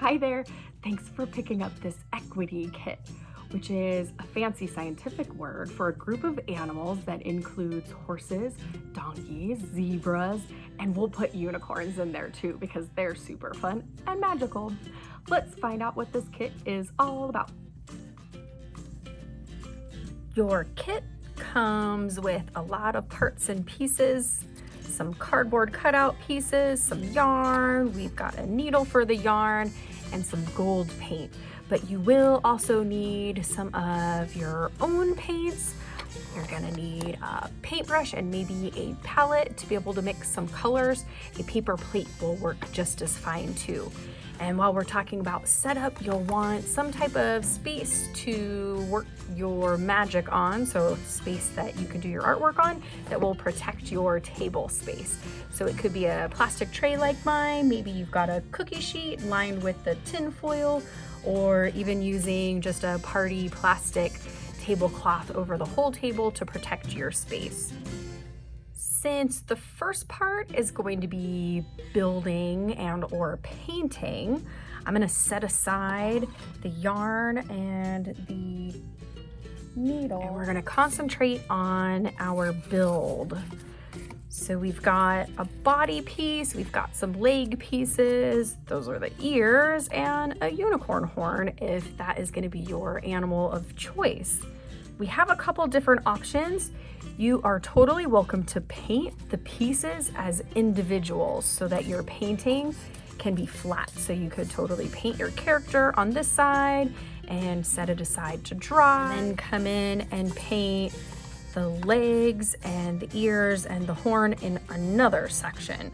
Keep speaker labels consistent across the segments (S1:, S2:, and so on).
S1: Hi there. Thanks for picking up this Equidae kit, which is a fancy scientific word for a group of animals that includes horses, donkeys, zebras, and we'll put unicorns in there too because they're super fun and magical. Let's find out what this kit is all about. Your kit comes with a lot of parts and pieces, some cardboard cutout pieces, some yarn, we've got a needle for the yarn, and some gold paint. But you will also need some of your own paints. You're gonna need a paintbrush and maybe a palette to be able to mix some colors. A paper plate will work just as fine too. And while we're talking about setup, you'll want some type of space to work your magic on, so space that you can do your artwork on that will protect your table space. So it could be a plastic tray like mine, maybe you've got a cookie sheet lined with the tin foil, or even using just a party plastic tablecloth over the whole table to protect your space. Since the first part is going to be building and or painting, I'm gonna set aside the yarn and the needle. And we're gonna concentrate on our build. So we've got a body piece, we've got some leg pieces, those are the ears, and a unicorn horn if that is gonna be your animal of choice. We have a couple different options. You are totally welcome to paint the pieces as individuals so that your painting can be flat. So you could totally paint your character on this side and set it aside to dry, and then come in and paint the legs and the ears and the horn in another section.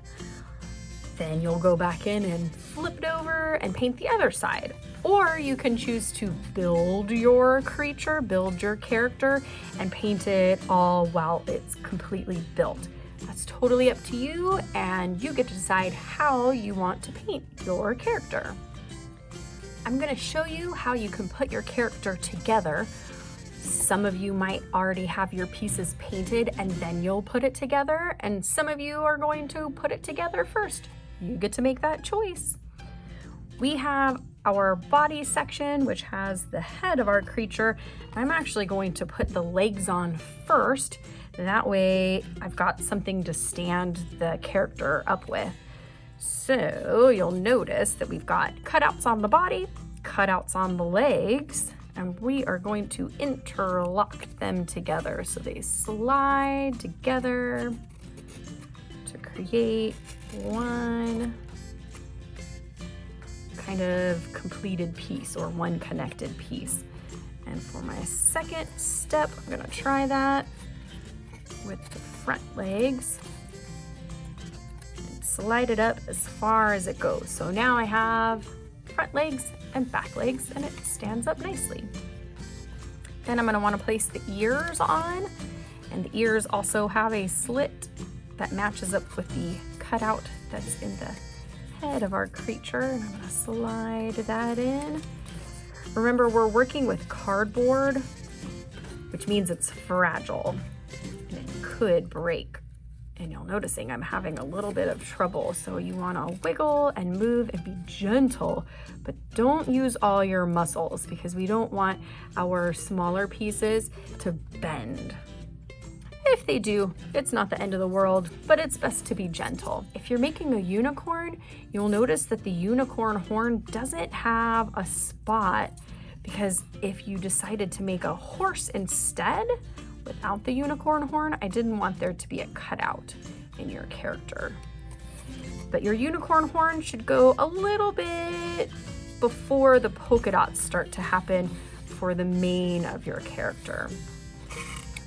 S1: Then you'll go back in and flip it over and paint the other side. Or you can choose to build your creature, build your character, and paint it all while it's completely built. That's totally up to you, and you get to decide how you want to paint your character. I'm gonna show you how you can put your character together. Some of you might already have your pieces painted and then you'll put it together, and some of you are going to put it together first. You get to make that choice. We have our body section, which has the head of our creature. I'm actually going to put the legs on first. That way I've got something to stand the character up with. So you'll notice that we've got cutouts on the body, cutouts on the legs, and we are going to interlock them together so they slide together to create one kind of completed piece or one connected piece. And for my second step, I'm gonna try that with the front legs and slide it up as far as it goes. So now I have front legs and back legs and it stands up nicely. Then I'm gonna wanna place the ears on, and the ears also have a slit that matches up with the cutout that's in the head of our creature, and I'm gonna slide that in. Remember, we're working with cardboard, which means it's fragile and it could break. And you're noticing I'm having a little bit of trouble. So you wanna wiggle and move and be gentle, but don't use all your muscles because we don't want our smaller pieces to bend. If they do, it's not the end of the world, but it's best to be gentle. If you're making a unicorn, you'll notice that the unicorn horn doesn't have a spot, because if you decided to make a horse instead, without the unicorn horn, I didn't want there to be a cutout in your character. But your unicorn horn should go a little bit before the polka dots start to happen for the mane of your character.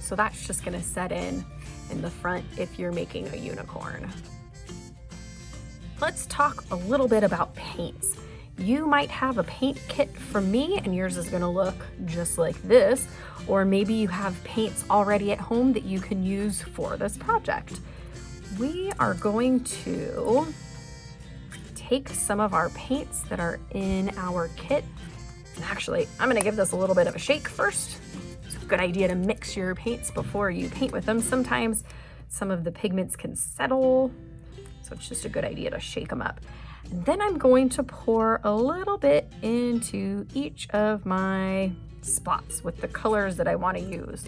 S1: So that's just gonna set in the front if you're making a unicorn. Let's talk a little bit about paints. You might have a paint kit from me and yours is gonna look just like this, or maybe you have paints already at home that you can use for this project. We are going to take some of our paints that are in our kit, and actually, I'm gonna give this a little bit of a shake first. Good idea to mix your paints before you paint with them. Sometimes some of the pigments can settle, So it's just a good idea to shake them up. And then I'm going to pour a little bit into each of my spots with the colors that I want to use.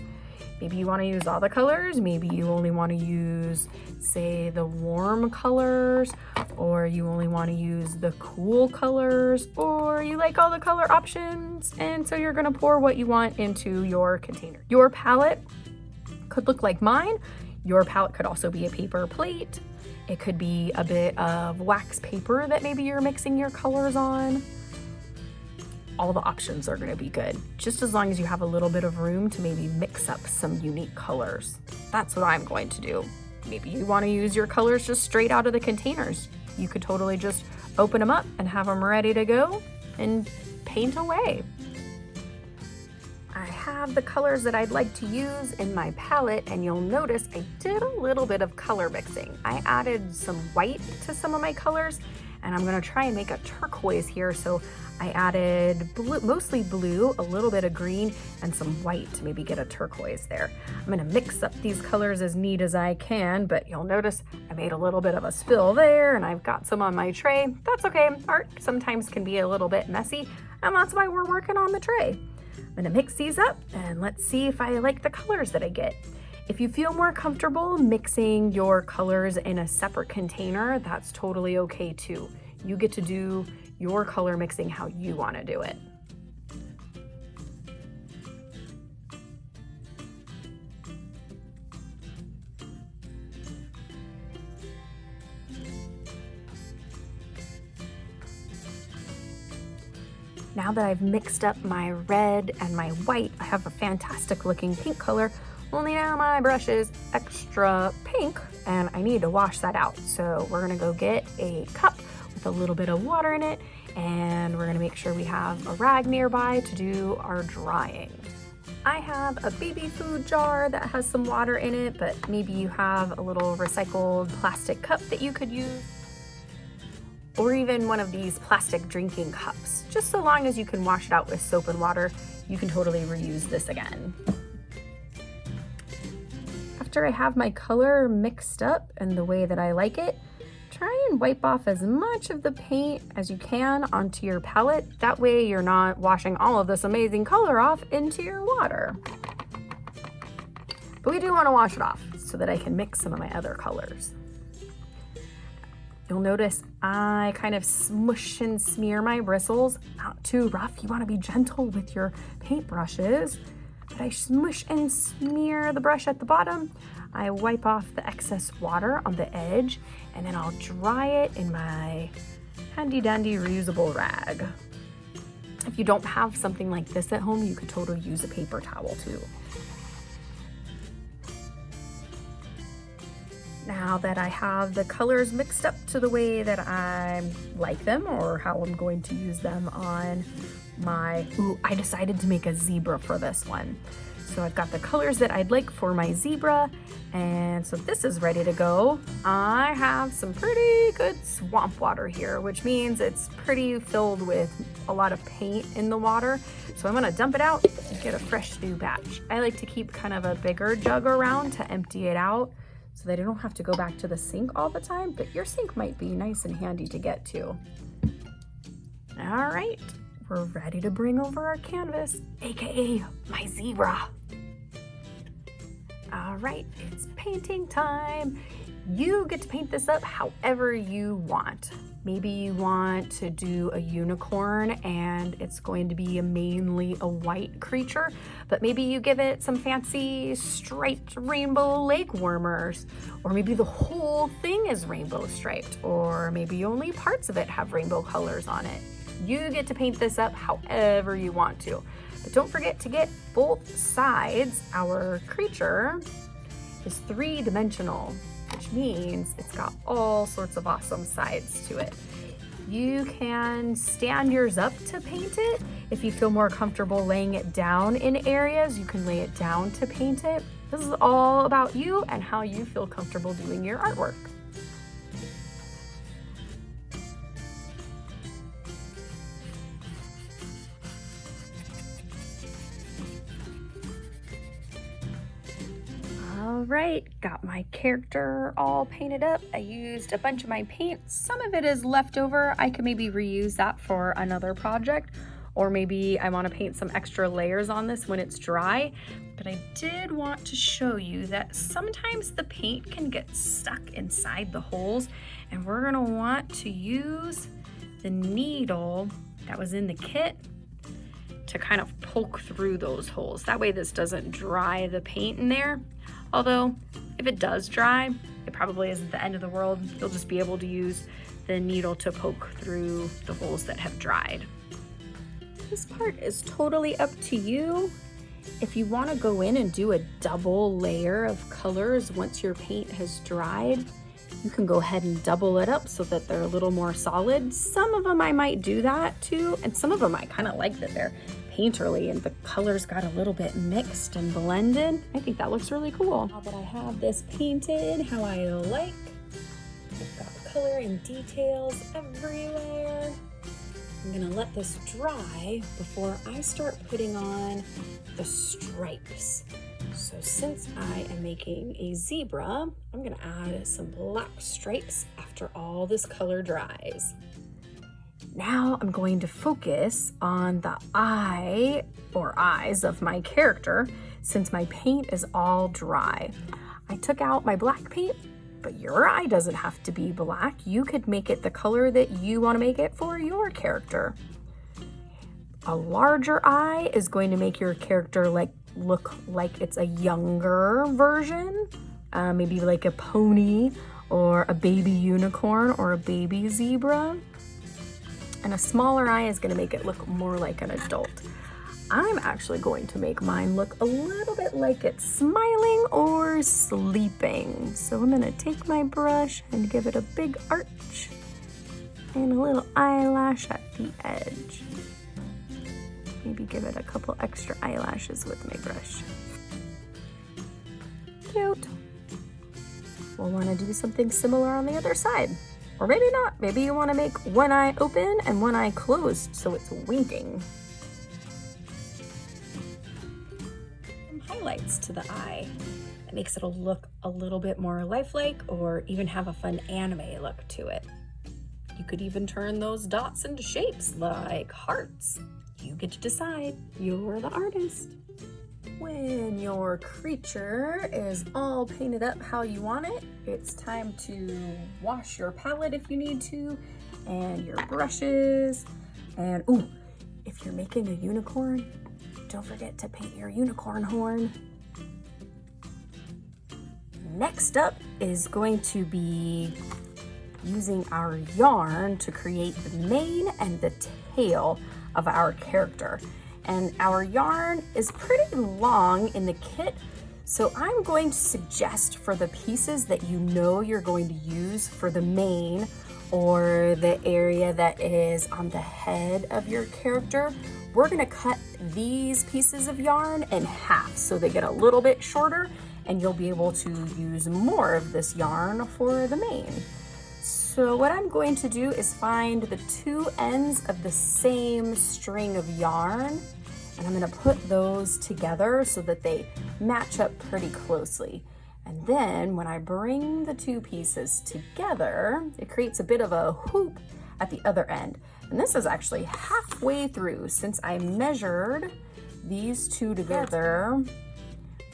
S1: Maybe you want to use all the colors, maybe you only want to use, say, the warm colors, or you only want to use the cool colors, or you like all the color options, and so you're going to pour what you want into your container. Your palette could look like mine. Your palette could also be a paper plate. It could be a bit of wax paper that maybe you're mixing your colors on. All the options are going to be good, just as long as you have a little bit of room to maybe mix up some unique colors. That's what I'm going to do. Maybe you want to use your colors just straight out of the containers. You could totally just open them up and have them ready to go and paint away. I have the colors that I'd like to use in my palette, and you'll notice I did a little bit of color mixing. I added some white to some of my colors, and I'm going to try and make a turquoise here. So I added blue, mostly blue, a little bit of green, and some white to maybe get a turquoise there. I'm going to mix up these colors as neat as I can, but you'll notice I made a little bit of a spill there, and I've got some on my tray. That's okay. Art sometimes can be a little bit messy, and that's why we're working on the tray. I'm going to mix these up, and let's see if I like the colors that I get. If you feel more comfortable mixing your colors in a separate container, that's totally okay too. You get to do your color mixing how you want to do it. Now that I've mixed up my red and my white, I have a fantastic looking pink color, only now my brush is extra pink and I need to wash that out. So we're gonna go get a cup with a little bit of water in it, and we're gonna make sure we have a rag nearby to do our drying. I have a baby food jar that has some water in it, but maybe you have a little recycled plastic cup that you could use, or even one of these plastic drinking cups. Just so long as you can wash it out with soap and water, you can totally reuse this again. After I have my color mixed up and the way that I like it, try and wipe off as much of the paint as you can onto your palette. That way you're not washing all of this amazing color off into your water. But we do want to wash it off so that I can mix some of my other colors. You'll notice I kind of smush and smear my bristles. Not too rough. You want to be gentle with your paint brushes. But I smush and smear the brush at the bottom. I wipe off the excess water on the edge, and then I'll dry it in my handy dandy reusable rag. If you don't have something like this at home, you could totally use a paper towel too. Now that I have the colors mixed up to the way that I like them, or how I'm going to use them on my, I decided to make a zebra for this one. So I've got the colors that I'd like for my zebra, and so this is ready to go. I have some pretty good swamp water here, which means it's pretty filled with a lot of paint in the water. So I'm gonna dump it out and get a fresh new batch. I like to keep kind of a bigger jug around to empty it out, so that I don't have to go back to the sink all the time, but your sink might be nice and handy to get to. All right, we're ready to bring over our canvas, AKA my zebra. All right, it's painting time. You get to paint this up however you want. Maybe you want to do a unicorn and it's going to be mainly a white creature, but maybe you give it some fancy striped rainbow leg warmers, or maybe the whole thing is rainbow striped, or maybe only parts of it have rainbow colors on it. You get to paint this up however you want to, but don't forget to get both sides. Our creature is three-dimensional, which means it's got all sorts of awesome sides to it. You can stand yours up to paint it. If you feel more comfortable laying it down in areas, you can lay it down to paint it. This is all about you and how you feel comfortable doing your artwork. All right, Got my character all painted up. I used a bunch of my paint. Some of it is left over. I could maybe reuse that for another project, or maybe I want to paint some extra layers on this when it's dry. But I did want to show you that sometimes the paint can get stuck inside the holes, and we're gonna want to use the needle that was in the kit to kind of poke through those holes. That way this doesn't dry the paint in there. Although, if it does dry, it probably isn't the end of the world. You'll just be able to use the needle to poke through the holes that have dried. This part is totally up to you. If you want to go in and do a double layer of colors once your paint has dried, you can go ahead and double it up so that they're a little more solid. Some of them I might do that too, and some of them I kind of like that they're painterly and the colors got a little bit mixed and blended. I think that looks really cool. Now that I have this painted how I like, I've got color and details everywhere. I'm gonna let this dry before I start putting on the stripes. So since I am making a zebra, I'm gonna add some black stripes after all this color dries. Now I'm going to focus on the eye or eyes of my character since my paint is all dry. I took out my black paint, but your eye doesn't have to be black. You could make it the color that you want to make it for your character. A larger eye is going to make your character look like it's a younger version, maybe like a pony or a baby unicorn or a baby zebra. And a smaller eye is going to make it look more like an adult. I'm actually going to make mine look a little bit like it's smiling or sleeping. So I'm going to take my brush and give it a big arch and a little eyelash at the edge. Maybe give it a couple extra eyelashes with my brush. Cute. We'll want to do something similar on the other side. Or maybe not. Maybe you want to make one eye open and one eye closed so it's winking. Some highlights to the eye. That makes it look a little bit more lifelike or even have a fun anime look to it. You could even turn those dots into shapes like hearts. You get to decide. You're the artist. When your creature is all painted up how you want it, it's time to wash your palette if you need to, and your brushes. And ooh, if you're making a unicorn, don't forget to paint your unicorn horn. Next up is going to be using our yarn to create the mane and the tail of our character. And our yarn is pretty long in the kit, so I'm going to suggest for the pieces that you know you're going to use for the mane or the area that is on the head of your character, we're gonna cut these pieces of yarn in half so they get a little bit shorter and you'll be able to use more of this yarn for the mane. So what I'm going to do is find the two ends of the same string of yarn, and I'm going to put those together so that they match up pretty closely. And then when I bring the two pieces together, it creates a bit of a hoop at the other end. And this is actually halfway through since I measured these two together.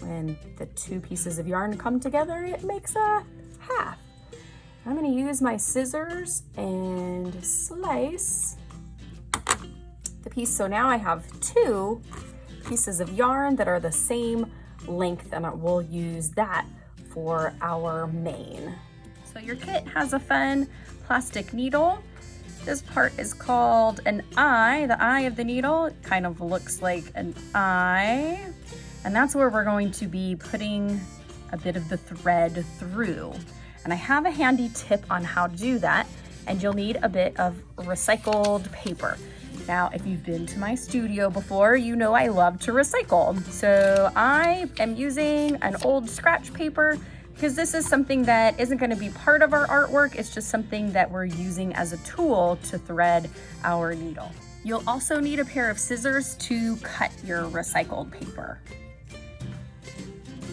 S1: When the two pieces of yarn come together, it makes a half. I'm going to use my scissors and slice the piece. So now I have two pieces of yarn that are the same length, and we'll use that for our mane. So your kit has a fun plastic needle. This part is called an eye. The eye of the needle, it kind of looks like an eye. And that's where we're going to be putting a bit of the thread through. And I have a handy tip on how to do that, and you'll need a bit of recycled paper. Now, if you've been to my studio before, you know I love to recycle. So I am using an old scratch paper because this is something that isn't going to be part of our artwork. It's just something that we're using as a tool to thread our needle. You'll also need a pair of scissors to cut your recycled paper.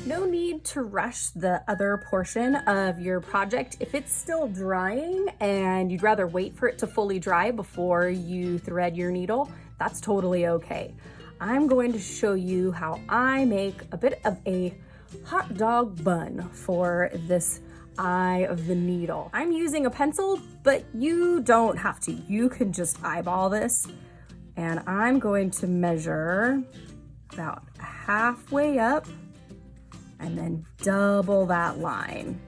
S1: No need to rush the other portion of your project. If it's still drying and you'd rather wait for it to fully dry before you thread your needle, that's totally okay. I'm going to show you how I make a bit of a hot dog bun for this eye of the needle. I'm using a pencil, but you don't have to. You can just eyeball this. And I'm going to measure about halfway up and then double that line.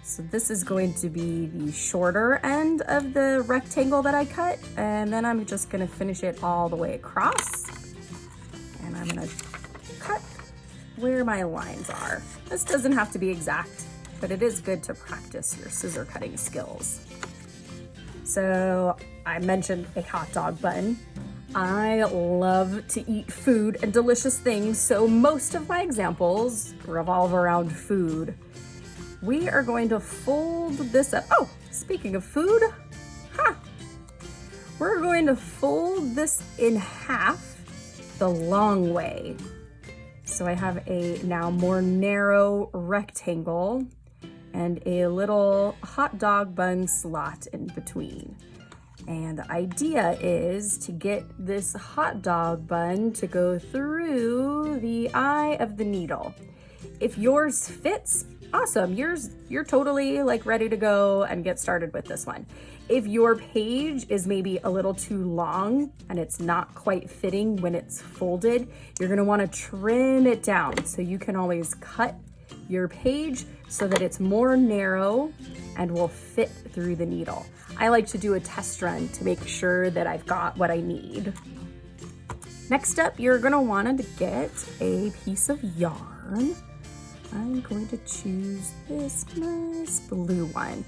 S1: So this is going to be the shorter end of the rectangle that I cut, and then I'm just gonna finish it all the way across. And I'm gonna cut where my lines are. This doesn't have to be exact, but it is good to practice your scissor cutting skills. So I mentioned a hot dog bun. I love to eat food and delicious things, so most of my examples revolve around food. We are going to fold this up. Oh, speaking of food, we're going to fold this in half the long way. So I have a now more narrow rectangle and a little hot dog bun slot in between. And the idea is to get this hot dog bun to go through the eye of the needle. If yours fits, awesome. You're totally like ready to go and get started with this one. If your page is maybe a little too long and it's not quite fitting when it's folded, you're gonna wanna trim it down. So you can always cut your page so that it's more narrow and will fit through the needle. I like to do a test run to make sure that I've got what I need. Next up, you're gonna want to get a piece of yarn. I'm going to choose this nice blue one.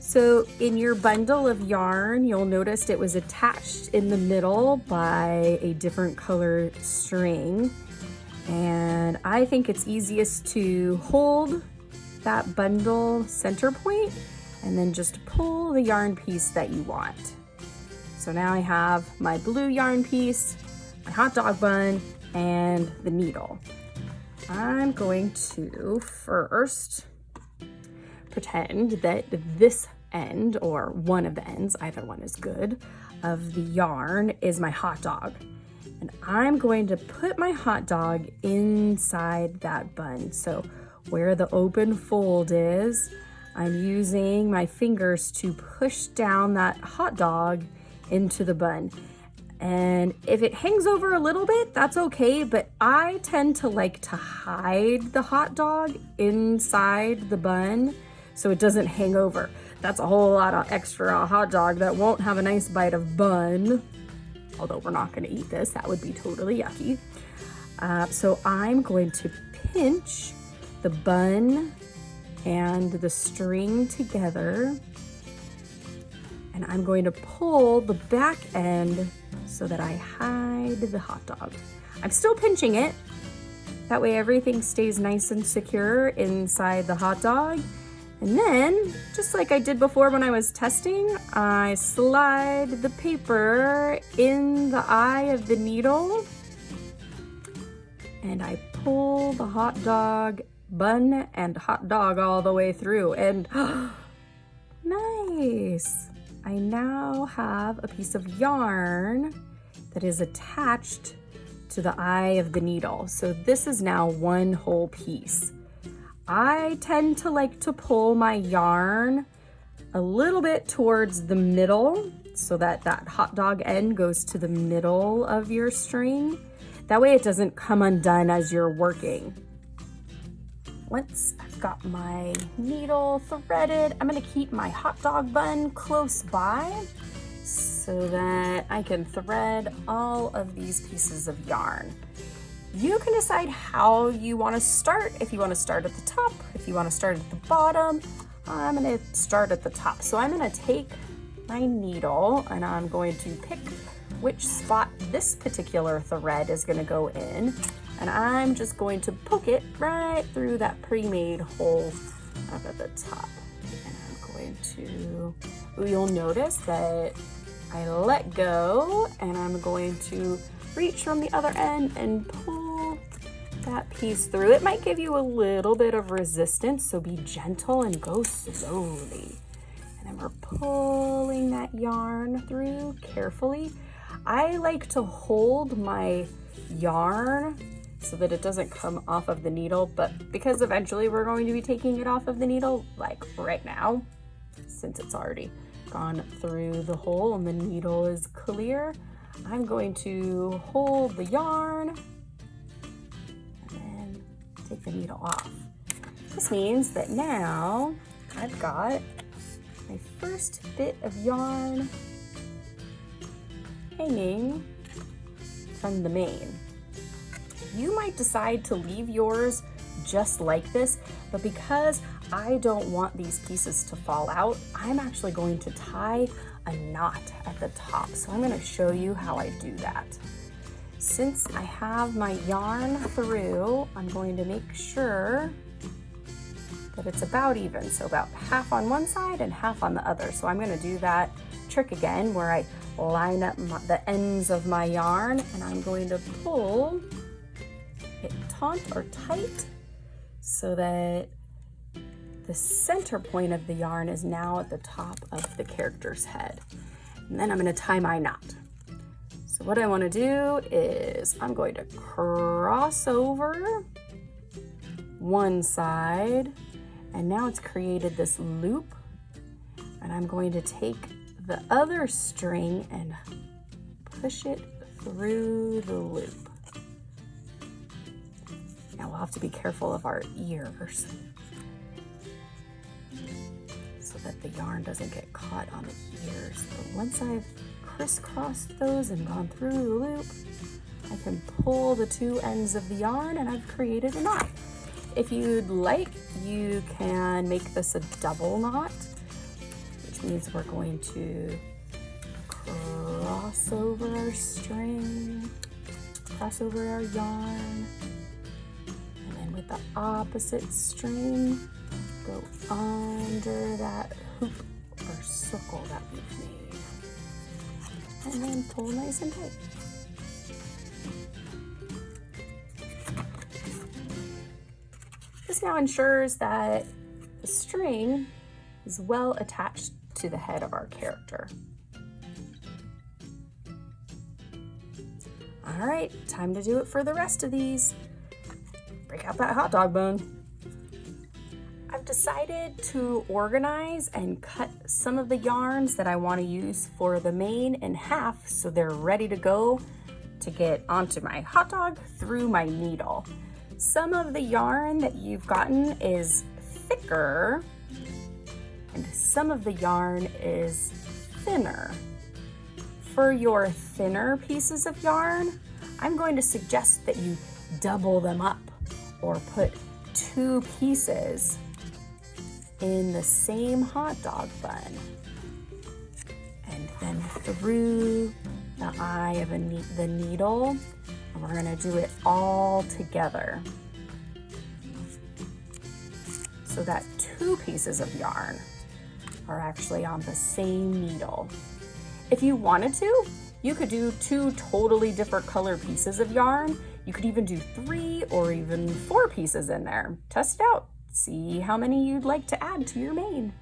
S1: So in your bundle of yarn, you'll notice it was attached in the middle by a different color string. And I think it's easiest to hold that bundle center point and then just pull the yarn piece that you want. So now I have my blue yarn piece, my hot dog bun, and the needle. I'm going to first pretend that this end, or one of the ends, either one is good, of the yarn is my hot dog. And I'm going to put my hot dog inside that bun. So where the open fold is, I'm using my fingers to push down that hot dog into the bun. And if it hangs over a little bit, that's okay, but I tend to like to hide the hot dog inside the bun so it doesn't hang over. That's a whole lot of extra hot dog that won't have a nice bite of bun. Although we're not gonna eat this, that would be totally yucky. So I'm going to pinch the bun and the string together, and I'm going to pull the back end so that I hide the hot dog. I'm still pinching it. That way everything stays nice and secure inside the hot dog. And then, just like I did before when I was testing, I slide the paper in the eye of the needle and I pull the hot dog bun and hot dog all the way through, and nice! I now have a piece of yarn that is attached to the eye of the needle. So this is now one whole piece. I tend to like to pull my yarn a little bit towards the middle so that that hot dog end goes to the middle of your string. That way it doesn't come undone as you're working. Once I've got my needle threaded, I'm gonna keep my hot dog bun close by so that I can thread all of these pieces of yarn. You can decide how you want to start. If you want to start at the top, if you want to start at the bottom, I'm going to start at the top. So I'm going to take my needle and I'm going to pick which spot this particular thread is going to go in. And I'm just going to poke it right through that pre-made hole up at the top. And I'm going to, you'll notice that I let go and I'm going to reach from the other end and pull that piece through. It might give you a little bit of resistance, so be gentle and go slowly. And then we're pulling that yarn through carefully. I like to hold my yarn so that it doesn't come off of the needle, but because eventually we're going to be taking it off of the needle, like right now, since it's already gone through the hole and the needle is clear, I'm going to hold the yarn and then take the needle off. This means that now I've got my first bit of yarn hanging from the mane. You might decide to leave yours just like this, but because I don't want these pieces to fall out, I'm actually going to tie a knot at the top. So I'm going to show you how I do that. Since I have my yarn through, I'm going to make sure that it's about even. So about half on one side and half on the other. So I'm going to do that trick again where I line up the ends of my yarn and I'm going to pull it taut or tight so that the center point of the yarn is now at the top of the character's head. And then I'm going to tie my knot. So what I want to do is I'm going to cross over one side, and now it's created this loop, and I'm going to take the other string and push it through the loop. Now we'll have to be careful of our ears so that the yarn doesn't get caught on the ears. But once I've crisscrossed those and gone through the loop, I can pull the two ends of the yarn and I've created a knot. If you'd like, you can make this a double knot, which means we're going to cross over our string, cross over our yarn, and then with the opposite string, go under that hoop or circle that we've made, and then pull nice and tight. This now ensures that the string is well attached to the head of our character. All right, time to do it for the rest of these. Break out that hot dog bone. I've decided to organize and cut some of the yarns that I want to use for the mane in half so they're ready to go to get onto my hot dog through my needle. Some of the yarn that you've gotten is thicker and some of the yarn is thinner. For your thinner pieces of yarn, I'm going to suggest that you double them up or put two pieces in the same hot dog bun. And then through the eye of the needle, and we're gonna do it all together so that two pieces of yarn are actually on the same needle. If you wanted to, you could do two totally different color pieces of yarn. You could even do 3 or even 4 pieces in there. Test it out. See how many you'd like to add to your mane.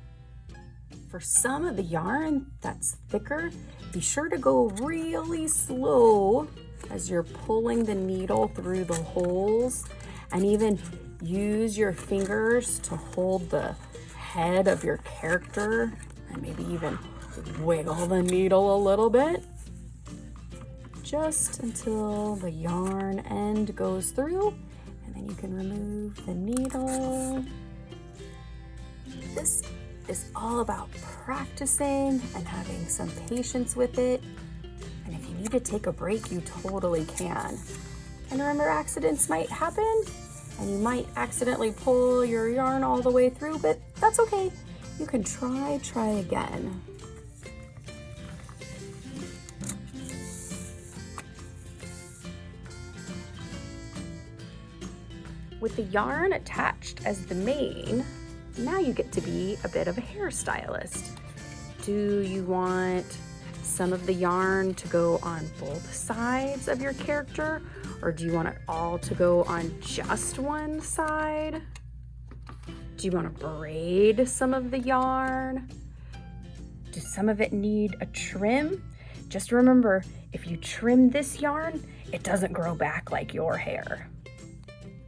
S1: For some of the yarn that's thicker, be sure to go really slow as you're pulling the needle through the holes, and even use your fingers to hold the head of your character and maybe even wiggle the needle a little bit just until the yarn end goes through, and then you can remove the needle. This is all about practicing and having some patience with it. And if you need to take a break, you totally can. And remember, accidents might happen and you might accidentally pull your yarn all the way through, but that's okay. You can try again. With the yarn attached as the mane, now you get to be a bit of a hairstylist. Do you want some of the yarn to go on both sides of your character, Or do you want it all to go on just one side? Do you want to braid some of the yarn? Does some of it need a trim? Just remember, if you trim this yarn, it doesn't grow back like your hair.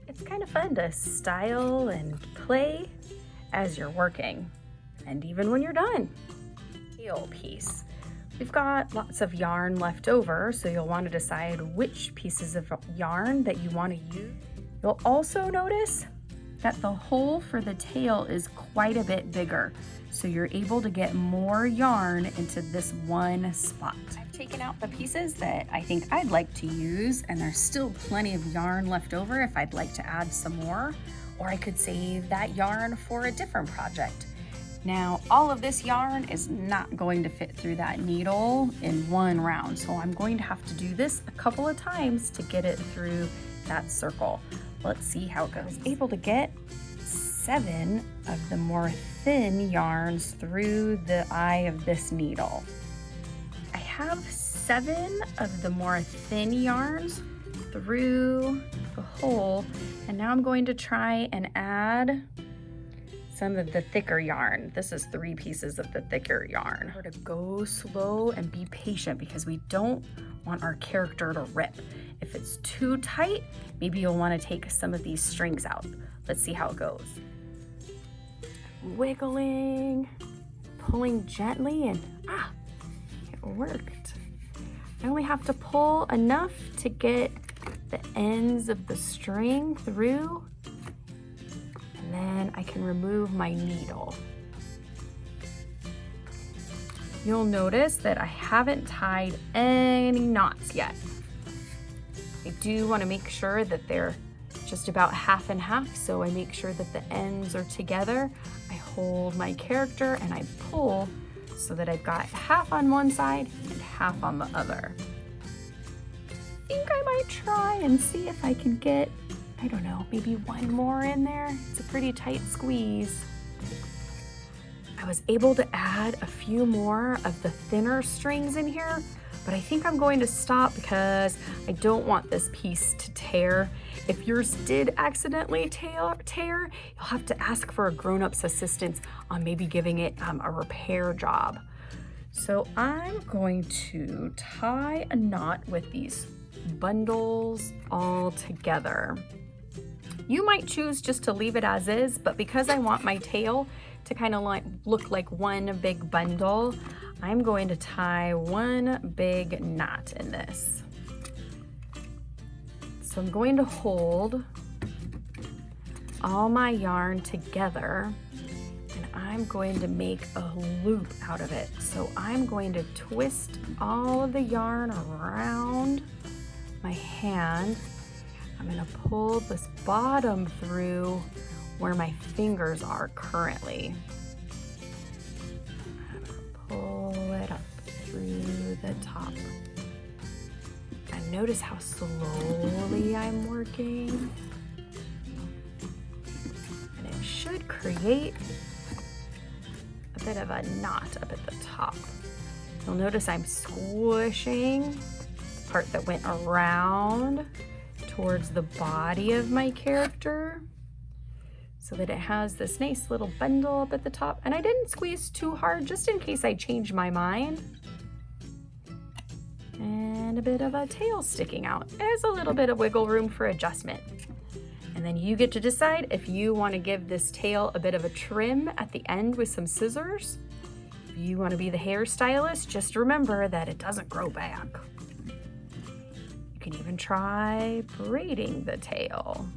S1: It's kind of fun to style and play as you're working, and even when you're done. Tail piece. We've got lots of yarn left over, so you'll want to decide which pieces of yarn that you want to use. You'll also notice that the hole for the tail is quite a bit bigger, so you're able to get more yarn into this one spot. I've taken out the pieces that I think I'd like to use, and there's still plenty of yarn left over if I'd like to add some more, or I could save that yarn for a different project. Now, all of this yarn is not going to fit through that needle in one round, so I'm going to have to do this a couple of times to get it through that circle. Let's see how it goes. I was able to get 7 of the more thin yarns through the eye of this needle. I have 7 of the more thin yarns through the hole, and now I'm going to try and add some of the thicker yarn. This is 3 pieces of the thicker yarn. We're to go slow and be patient because we don't want our character to rip. If it's too tight, maybe you'll want to take some of these strings out. Let's see how it goes. Wiggling, pulling gently, and it worked. I only have to pull enough to get the ends of the string through, and then I can remove my needle. You'll notice that I haven't tied any knots yet. I do want to make sure that they're just about half and half, so I make sure that the ends are together. I hold my character and I pull so that I've got half on one side and half on the other. I think I might try and see if I can get, I don't know, maybe one more in there. It's a pretty tight squeeze. I was able to add a few more of the thinner strings in here, but I think I'm going to stop because I don't want this piece to tear. If yours did accidentally tear, you'll have to ask for a grown-up's assistance on maybe giving it a repair job. So I'm going to tie a knot with these bundles all together. You might choose just to leave it as is, but because I want my tail to kind of look like one big bundle, I'm going to tie one big knot in this. So I'm going to hold all my yarn together, and I'm going to make a loop out of it. So I'm going to twist all of the yarn around my hand. I'm going to pull this bottom through where my fingers are currently. I'm going to pull it up through the top. And notice how slowly I'm working. And it should create a bit of a knot up at the top. You'll notice I'm squishing the part that went around towards the body of my character so that it has this nice little bundle up at the top. And I didn't squeeze too hard just in case I changed my mind. And a bit of a tail sticking out. There's a little bit of wiggle room for adjustment. And then you get to decide if you want to give this tail a bit of a trim at the end with some scissors. If you want to be the hairstylist, just remember that it doesn't grow back. You can even try braiding the tail.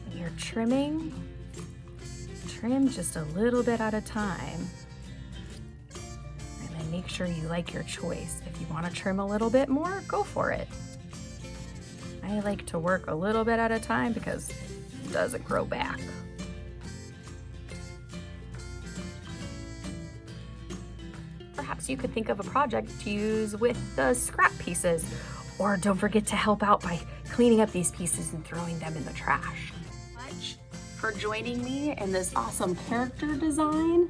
S1: When you're trimming, trim just a little bit at a time. And then make sure you like your choice. If you want to trim a little bit more, go for it. I like to work a little bit at a time because it doesn't grow back. Perhaps you could think of a project to use with the scrap pieces, or don't forget to help out by cleaning up these pieces and throwing them in the trash. Much for joining me in this awesome character design.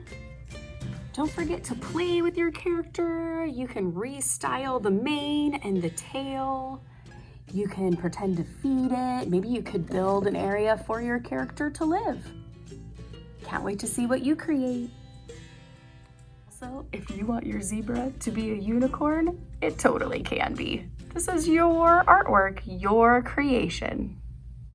S1: Don't forget to play with your character. You can restyle the mane and the tail. You can pretend to feed it. Maybe you could build an area for your character to live. Can't wait to see what you create. Also, if you want your zebra to be a unicorn, it totally can be. This is your artwork, your creation.